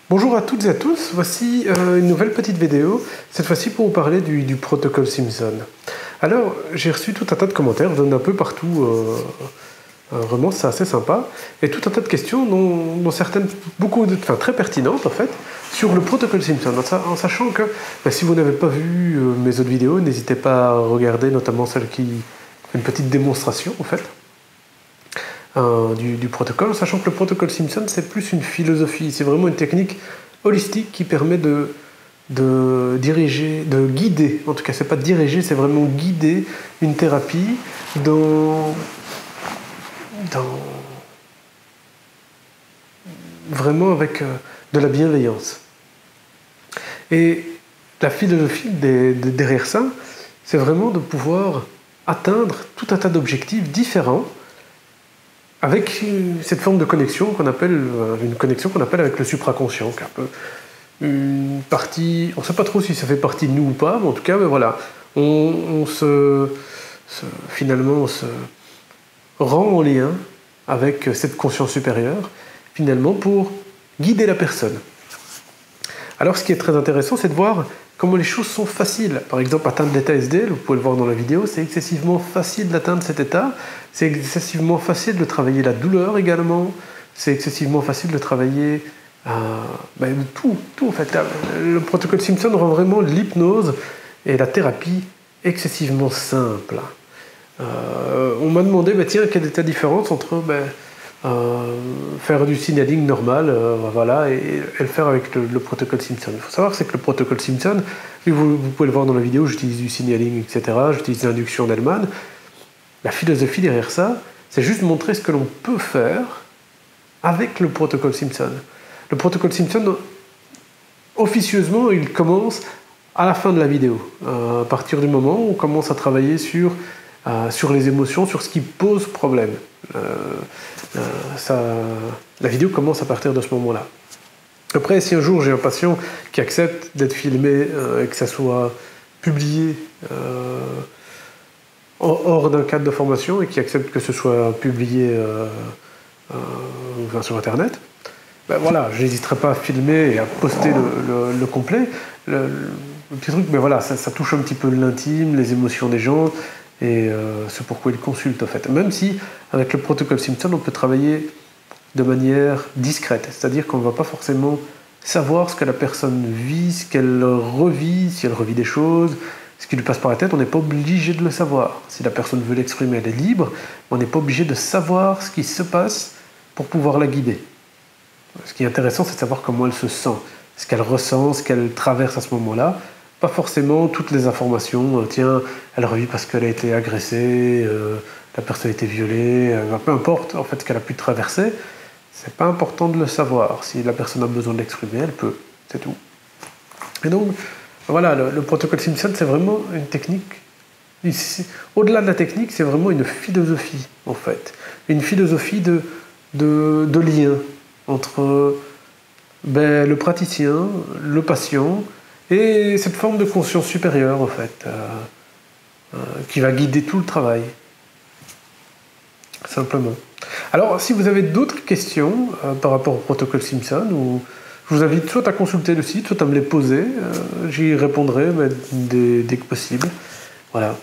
Bonjour à toutes et à tous, voici une nouvelle petite vidéo, cette fois-ci pour vous parler du protocole Simpson. Alors, j'ai reçu tout un tas de commentaires, venant un peu partout, vraiment c'est assez sympa, et tout un tas de questions, dont certaines très pertinentes en fait, sur le protocole Simpson, en sachant que si vous n'avez pas vu mes autres vidéos, n'hésitez pas à regarder, notamment celle qui fait une petite démonstration en fait. Du protocole, en sachant que le protocole Simpson, c'est plus une philosophie, c'est vraiment une technique holistique qui permet de diriger, de guider, en tout cas c'est pas diriger, c'est vraiment guider une thérapie vraiment avec de la bienveillance. Et la philosophie derrière ça, c'est vraiment de pouvoir atteindre tout un tas d'objectifs différents avec cette forme de connexion qu'on appelle avec le supraconscient, qui est un peu une partie, on ne sait pas trop si ça fait partie de nous ou pas, mais en tout cas, voilà, on se rend en lien avec cette conscience supérieure, finalement, pour guider la personne. Alors, ce qui est très intéressant, c'est de voir comment les choses sont faciles. Par exemple, atteindre l'état SDL, vous pouvez le voir dans la vidéo, c'est excessivement facile d'atteindre cet état, c'est excessivement facile de travailler la douleur également, c'est excessivement facile de travailler tout en fait. Le protocole Simpson rend vraiment l'hypnose et la thérapie excessivement simple. On m'a demandé, tiens, quelle est la différence entre faire du signaling normal, voilà, et le faire avec le protocole Simpson. Il faut savoir que le protocole Simpson, vous pouvez le voir dans la vidéo, j'utilise du signaling, etc., j'utilise l'induction d'Hellman. La philosophie derrière ça, c'est juste montrer ce que l'on peut faire avec le protocole Simpson. Le protocole Simpson, officieusement, il commence à la fin de la vidéo. À partir du moment où on commence à travailler sur les émotions, sur ce qui pose problème. La vidéo commence à partir de ce moment-là. Après, si un jour j'ai un patient qui accepte d'être filmé et que ça soit publié hors d'un cadre de formation et qui accepte que ce soit publié sur Internet, voilà, je n'hésiterai pas à filmer et à poster le complet. Le petit truc, voilà, ça touche un petit peu l'intime, les émotions des gens, et c'est pourquoi ils consultent en fait. Même si, avec le protocole Simpson, on peut travailler de manière discrète, c'est-à-dire qu'on ne va pas forcément savoir ce que la personne vit, ce qu'elle revit, si elle revit des choses, ce qui lui passe par la tête, on n'est pas obligé de le savoir. Si la personne veut l'exprimer, elle est libre, on n'est pas obligé de savoir ce qui se passe pour pouvoir la guider. Ce qui est intéressant, c'est de savoir comment elle se sent, ce qu'elle ressent, ce qu'elle traverse à ce moment-là. Pas forcément toutes les informations, tiens, elle revit parce qu'elle a été agressée, la personne a été violée, peu importe en fait ce qu'elle a pu traverser, c'est pas important de le savoir. Si la personne a besoin de l'exprimer, elle peut, c'est tout. Et donc, voilà, le protocole Simpson, c'est vraiment une technique. Au-delà de la technique, c'est vraiment une philosophie, en fait. Une philosophie de lien entre le praticien, le patient, et cette forme de conscience supérieure, en fait, qui va guider tout le travail. Simplement. Alors, si vous avez d'autres questions par rapport au protocole Simpson, je vous invite soit à consulter le site, soit à me les poser. J'y répondrai dès que possible. Voilà.